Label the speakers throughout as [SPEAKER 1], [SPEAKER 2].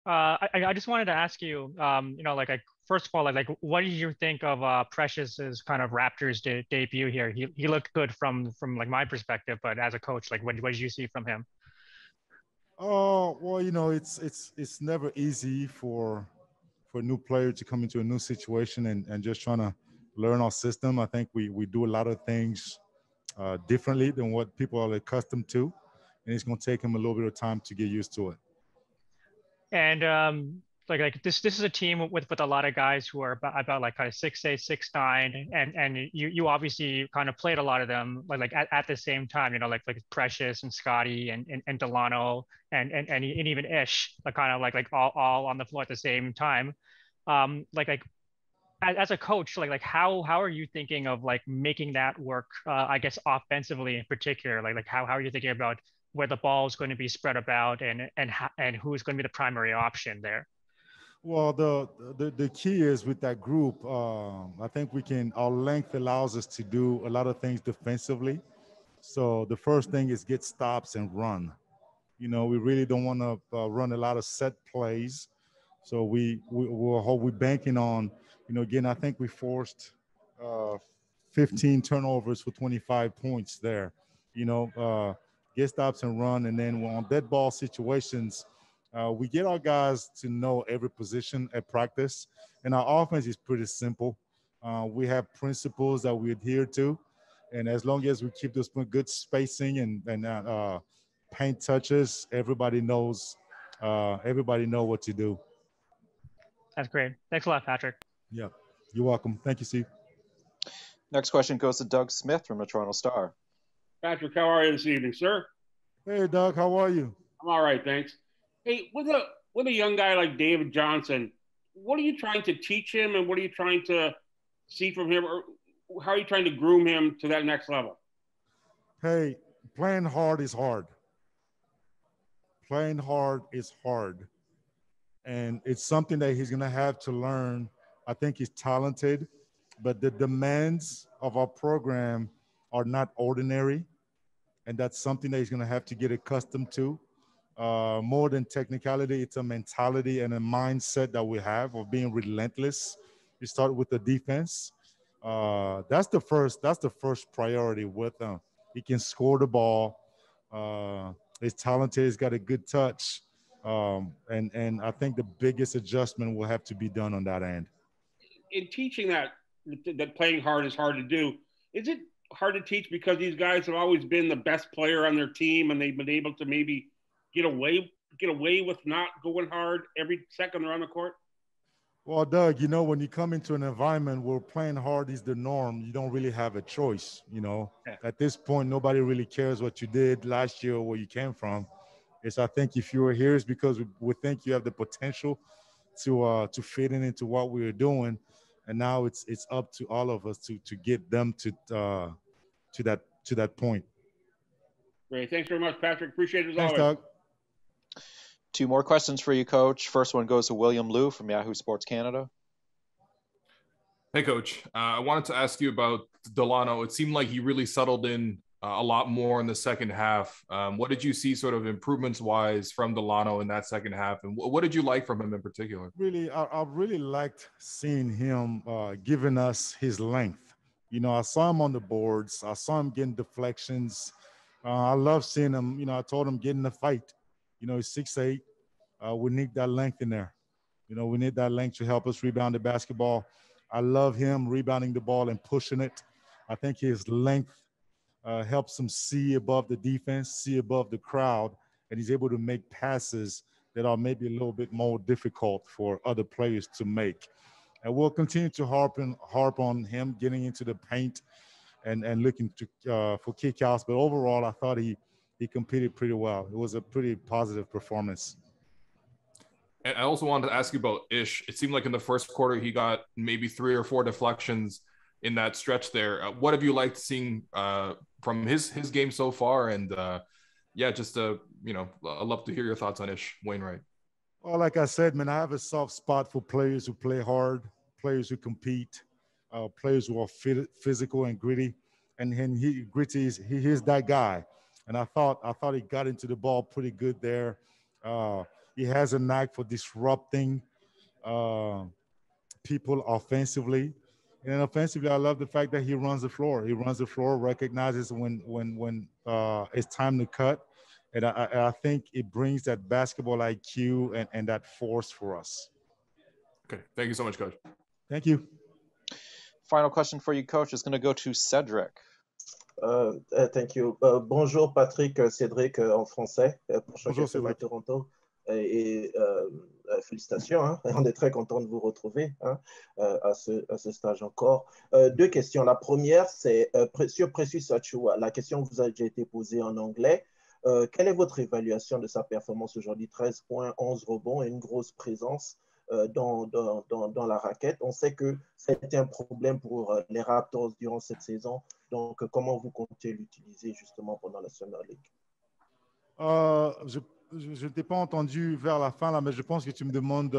[SPEAKER 1] I just wanted to ask you, first of all, what did you think of Precious's kind of Raptors debut here? He looked good from like my perspective, but as a coach, like what did you see from him?
[SPEAKER 2] Oh, well, it's never easy for a new player to come into a new situation and just trying to learn our system. I think we do a lot of things differently than what people are accustomed to, and it's going to take him a little bit of time to get used to it.
[SPEAKER 1] And this is a team with a lot of guys who are about like kind of 6'8", 6'9", and you obviously kind of played a lot of them at the same time, like Precious and Scotty and Delano and even Ish, like kind of like all on the floor at the same time. Like as a coach, like how are you thinking of like making that work? I guess offensively in particular, like how are you thinking about where the ball is going to be spread about and who's going to be the primary option there?
[SPEAKER 2] Well, the key is with that group. I think we can. Our length allows us to do a lot of things defensively. So the first thing is get stops and run. We really don't want to run a lot of set plays. So we're banking on, again, I think we forced uh, 15 turnovers for 25 points there. Get stops and run, and then on dead ball situations, we get our guys to know every position at practice, and our offense is pretty simple. We have principles that we adhere to, and as long as we keep those good spacing and paint touches, everybody know what to do.
[SPEAKER 1] That's great. Thanks a lot, Patrick.
[SPEAKER 2] Yeah, you're welcome. Thank you, Steve.
[SPEAKER 3] Next question goes to Doug Smith from the Toronto Star.
[SPEAKER 4] Patrick, how are you this evening, sir?
[SPEAKER 2] Hey, Doug, how are you?
[SPEAKER 4] I'm all right, thanks. Hey, with a young guy like David Johnson, what are you trying to teach him, and what are you trying to see from him, or how are you trying to groom him to that next level?
[SPEAKER 2] Hey, playing hard is hard. Playing hard is hard. And it's something that he's going to have to learn. I think he's talented, but the demands of our program are not ordinary. And that's something that he's going to have to get accustomed to. More than technicality, it's a mentality and a mindset that we have of being relentless. You start with the defense. That's the first priority with him. He can score the ball. He's talented. He's got a good touch. And I think the biggest adjustment will have to be done on that end.
[SPEAKER 4] In teaching that playing hard is hard to do, is it hard to teach because these guys have always been the best player on their team and they've been able to maybe get away with not going hard every second they're on the court?
[SPEAKER 2] Well, Doug, when you come into an environment where playing hard is the norm, you don't really have a choice.
[SPEAKER 4] Yeah.
[SPEAKER 2] At this point, nobody really cares what you did last year or where you came from. I think if you are here, it's because we think you have the potential to fit into what we are doing, and now it's up to all of us to get them to that point.
[SPEAKER 4] Great. Thanks very much, Patrick. Appreciate it as
[SPEAKER 2] Thanks,
[SPEAKER 4] always.
[SPEAKER 2] Doug.
[SPEAKER 3] Two more questions for you, Coach. First one goes to William Liu from Yahoo Sports Canada.
[SPEAKER 5] Hey, Coach. I wanted to ask you about Delano. It seemed like he really settled in a lot more in the second half. What did you see sort of improvements-wise from Delano in that second half? And what did you like from him in particular?
[SPEAKER 2] Really, I really liked seeing him giving us his length. I saw him on the boards. I saw him getting deflections. I love seeing him. I told him get in the fight. He's 6'8". We need that length in there. We need that length to help us rebound the basketball. I love him rebounding the ball and pushing it. I think his length helps him see above the defense, see above the crowd, and he's able to make passes that are maybe a little bit more difficult for other players to make. And we'll continue to harp on him getting into the paint and looking for kickouts. But overall, I thought he competed pretty well. It was a pretty positive performance.
[SPEAKER 5] And I also wanted to ask you about Ish. It seemed like in the first quarter he got maybe 3 or 4 deflections in that stretch there. What have you liked seeing from his game so far? And I'd love to hear your thoughts on Ish Wainwright.
[SPEAKER 2] Well, like I said, man, I have a soft spot for players who play hard, players who compete, players who are physical and gritty. And he's that guy. And I thought he got into the ball pretty good there. He has a knack for disrupting people offensively. And then offensively, I love the fact that he runs the floor. He runs the floor, recognizes when it's time to cut. And I think it brings that basketball IQ and that force for us.
[SPEAKER 5] Okay. Thank you so much, Coach.
[SPEAKER 2] Thank you.
[SPEAKER 3] Final question for you, Coach, is going to go to Cedric.
[SPEAKER 6] Thank you. Bonjour Patrick, Cédric en français pour Choc FM à Toronto. Félicitations, hein. On est très content de vous retrouver, hein, à ce stage encore. Deux questions. La première, c'est sur Precious Achiuwa. La question vous a déjà été posée en anglais. Quelle est votre évaluation de sa performance aujourd'hui? 13 points, 11 rebonds et une grosse présence dans la raquette. On sait que c'était un problème pour les Raptors durant cette saison. Donc, comment vous comptez l'utiliser justement pendant la Summer League?
[SPEAKER 2] Je ne t'ai pas entendu vers la fin, là, mais je pense que tu me demandes,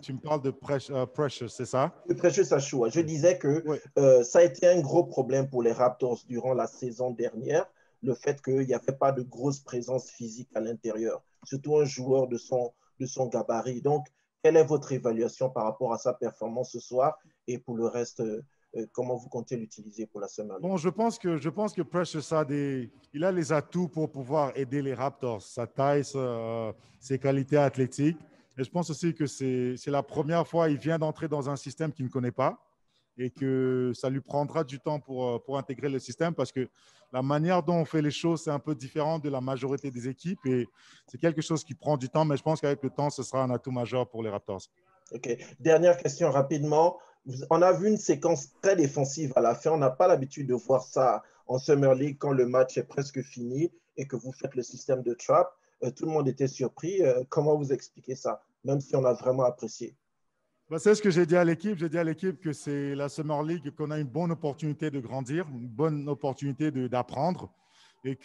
[SPEAKER 2] tu me parles de Precious, c'est ça?
[SPEAKER 6] De Precious Achiuwa. Je disais que oui. Ça a été un gros problème pour les Raptors durant la saison dernière, le fait qu'il n'y avait pas de grosse présence physique à l'intérieur, surtout un joueur de son gabarit. Donc, quelle est votre évaluation par rapport à sa performance ce soir et pour le reste, comment vous comptez l'utiliser pour la Summer League?
[SPEAKER 2] Bon, je pense que Precious il a les atouts pour pouvoir aider les Raptors. Sa taille, ses qualités athlétiques. Et je pense aussi que c'est la première fois qu'il vient d'entrer dans un système qu'il ne connaît pas et que ça lui prendra du temps pour intégrer le système parce que la manière dont on fait les choses, c'est un peu différent de la majorité des équipes et c'est quelque chose qui prend du temps, mais je pense qu'avec le temps, ce sera un atout majeur pour les Raptors.
[SPEAKER 6] OK. Dernière question rapidement. On a vu une séquence très défensive à la fin. On n'a pas l'habitude de voir ça en Summer League quand le match est presque fini et que vous faites le système de trap. Tout le monde était surpris. Comment vous expliquez ça, même si on a vraiment apprécié?
[SPEAKER 2] C'est ce que j'ai dit à l'équipe. J'ai dit à l'équipe que c'est la Summer League, qu'on a une bonne opportunité de grandir, une bonne opportunité d'apprendre et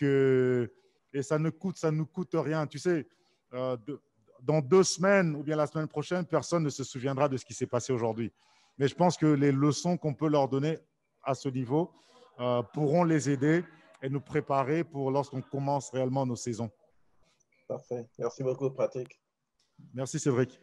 [SPEAKER 2] ça ne nous coûte rien. Tu sais, dans 2 semaines ou bien la semaine prochaine, personne ne se souviendra de ce qui s'est passé aujourd'hui. Mais je pense que les leçons qu'on peut leur donner à ce niveau pourront les aider et nous préparer pour lorsqu'on commence réellement nos saisons.
[SPEAKER 6] Parfait. Merci beaucoup, Patrick.
[SPEAKER 2] Merci, Cédric.